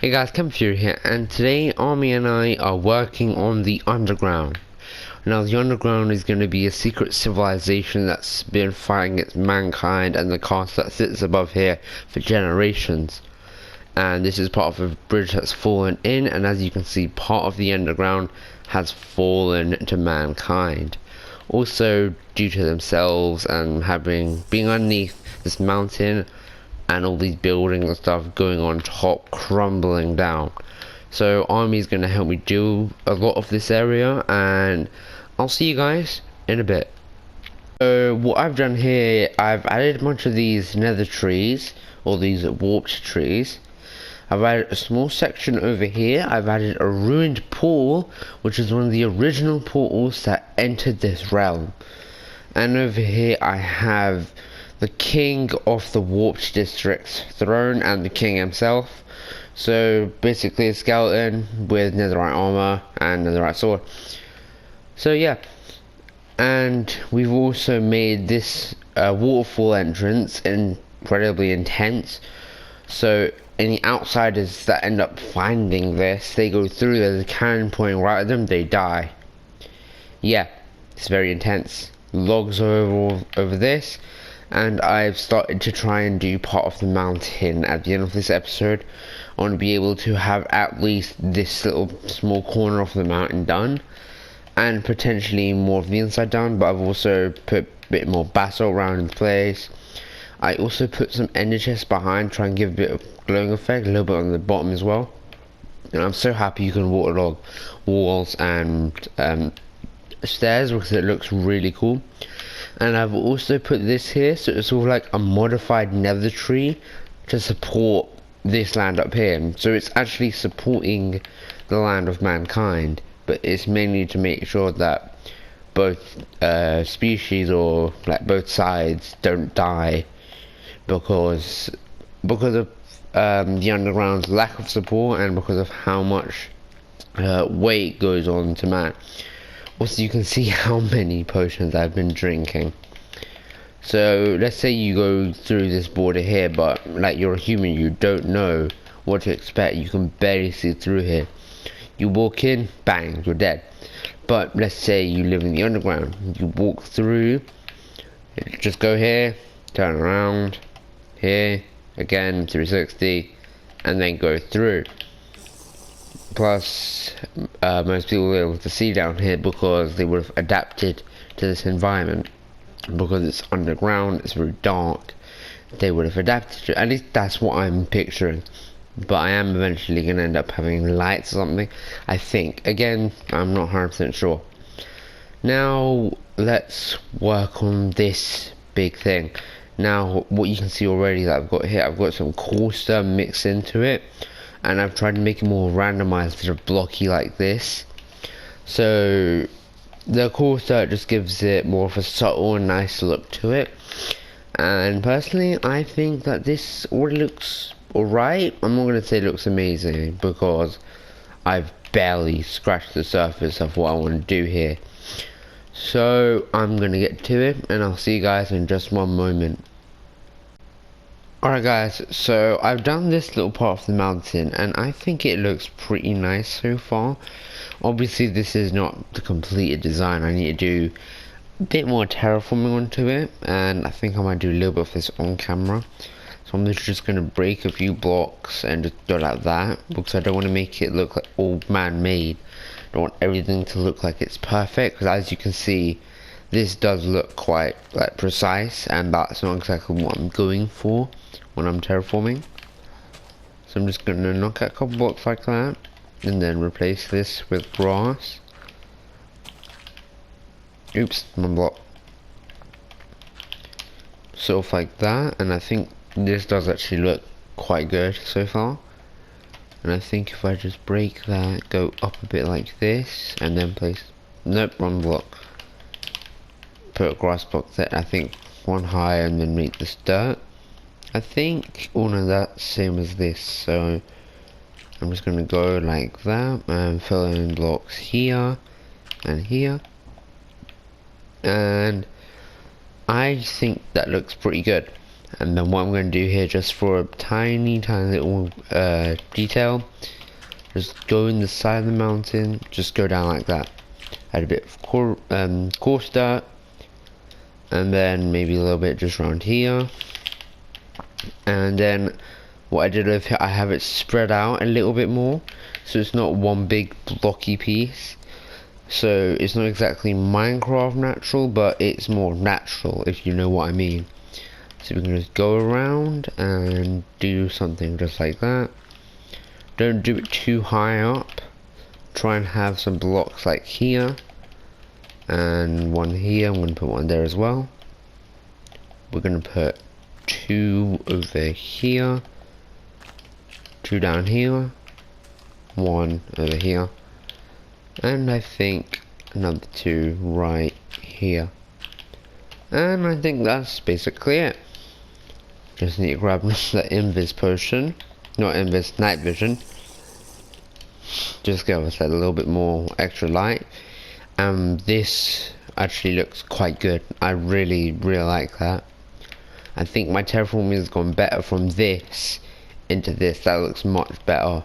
Hey guys, Campfire here, and today Army and I are working on the underground. Now the underground is going to be a secret civilization that's been fighting against mankind and the castle that sits above here for generations. And this is part of a bridge that's fallen in, and as you can see, part of the underground has fallen to mankind. Also, due to themselves and being underneath this mountain and all these buildings and stuff going on top, crumbling down. So Army's going to help me do a lot of this area, and I'll see you guys in a bit. So what I've done here, I've added a bunch of these nether trees, or these warped trees. I've added a small section over here. I've added a ruined pool, which is one of the original portals that entered this realm. And over here I have the king of the warped district's throne and the king himself. So basically a skeleton with netherite armor and netherite sword. So yeah, and we've also made this waterfall entrance incredibly intense. So any outsiders that end up finding this, they go through, there's a cannon pointing right at them, they die. Yeah, it's very intense. Logs are over this. And I've started to try and do part of the mountain at the end of this episode. I want to be able to have at least this little small corner of the mountain done, and potentially more of the inside done, but I've also put a bit more basalt around in place. I also put some ender chests behind, try and give a bit of glowing effect, a little bit on the bottom as well. And I'm so happy you can waterlog walls and stairs because it looks really cool. And I've also put this here, so it's sort of like a modified nether tree to support this land up here. So it's actually supporting the land of mankind, but it's mainly to make sure that both species, or like both sides, don't die because of the underground's lack of support and because of how much weight goes on to man. Also, you can see how many potions I've been drinking. So let's say you go through this border here, but like you're a human, you don't know what to expect. You can barely see through here. You walk in, bang, you're dead. But let's say you live in the underground. You walk through, just go here, turn around, here, again, 360, and then go through. Plus, most people were able to see down here because they would have adapted to this environment. Because it's underground, it's very dark, they would have adapted to it. At least that's what I'm picturing. But I am eventually going to end up having lights or something, I think. Again, I'm not 100% sure. Now, let's work on this big thing. Now, what you can see already that I've got here, I've got some coaster mixed into it. And I've tried to make it more randomized, sort of blocky like this. So the coaster just gives it more of a subtle and nice look to it. And personally, I think that this already looks alright. I'm not going to say it looks amazing because I've barely scratched the surface of what I want to do here. So I'm going to get to it, and I'll see you guys in just one moment. Alright guys, so I've done this little part of the mountain and I think it looks pretty nice so far. Obviously this is not the completed design, I need to do a bit more terraforming onto it, and I think I might do a little bit of this on camera. So I'm just going to break a few blocks and just do it like that, because I don't want to make it look like all man-made. I don't want everything to look like it's perfect, because as you can see, this does look quite like precise, and that's not exactly what I'm going for when I'm terraforming. So I'm just going to knock out a couple blocks like that, and then replace this with grass. Oops, one block. Sort of like that, and I think this does actually look quite good so far. And I think if I just break that, go up a bit like this, and then place, nope, wrong block. Put a grass block there, I think one higher, and then make this dirt. I think all of that's same as this, so I'm just going to go like that and fill in blocks here and here, and I think that looks pretty good. And then what I'm going to do here, just for a tiny little detail, just go in the side of the mountain, just go down like that. Add a bit of coarse dirt, and then maybe a little bit just around here. And then what I did over here, I have it spread out a little bit more, so it's not one big blocky piece. So it's not exactly Minecraft natural, but it's more natural, if you know what I mean. So we can just go around and do something just like that. Don't do it too high up. Try and have some blocks like here. And one here, I'm going to put one there as well. We're going to put 2 over here. 2 down here. 1 over here. And I think another 2 right here. And I think that's basically it. Just need to grab the invis potion. Not invis, night vision. Just give us a little bit more extra light. This actually looks quite good. I really like that. I think my terraforming has gone better from this into this. That looks much better.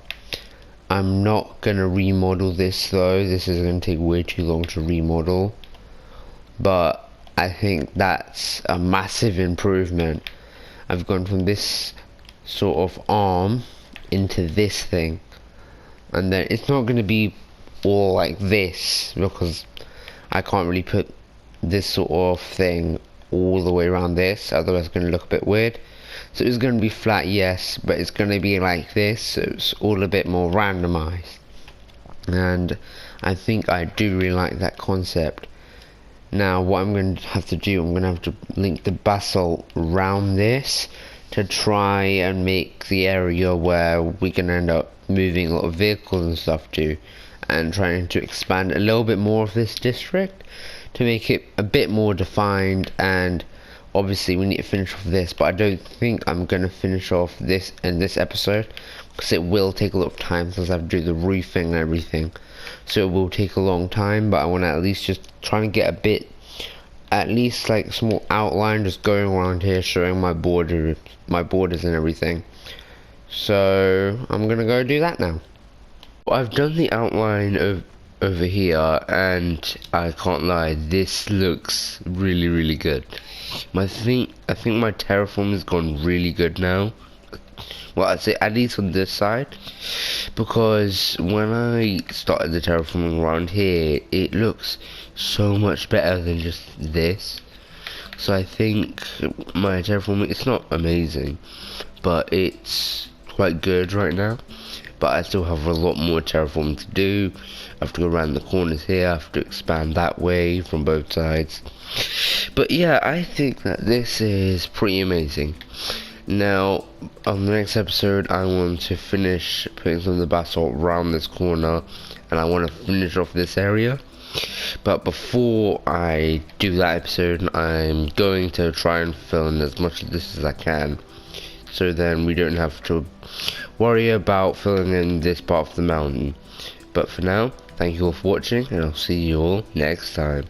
I'm not gonna remodel this though. This is gonna take way too long to remodel. But I think that's a massive improvement. I've gone from this sort of arm into this thing. And then it's not gonna be all like this, because I can't really put this sort of thing all the way around this, otherwise it's going to look a bit weird. So it's going to be flat, yes, but it's going to be like this, so it's all a bit more randomized. And I think I do really like that concept. Now what I'm going to have to do, I'm going to have to link the basalt around this to try and make the area where we can end up moving a lot of vehicles and stuff to, and trying to expand a little bit more of this district to make it a bit more defined. And obviously we need to finish off this, but I don't think I'm going to finish off this in this episode, because it will take a lot of time since I have to do the roofing and everything, so it will take a long time. But I want to at least just try and get a bit, at least like small outline just going around here, showing my borders and everything. So I'm gonna go do that now. I've done the outline over here, and I can't lie, this looks really good. I think my terraform has gone really good now. Well, I'd say at least on this side, because when I started the terraforming around here, it looks so much better than just this. So I think my terraforming, it's not amazing, but it's quite good right now. But I still have a lot more terraforming to do. I have to go around the corners here, I have to expand that way from both sides. But yeah, I think that this is pretty amazing. Now, on the next episode, I want to finish putting some of the basalt around this corner, and I want to finish off this area. But before I do that episode, I'm going to try and fill in as much of this as I can, so then we don't have to worry about filling in this part of the mountain. But for now, thank you all for watching, and I'll see you all next time.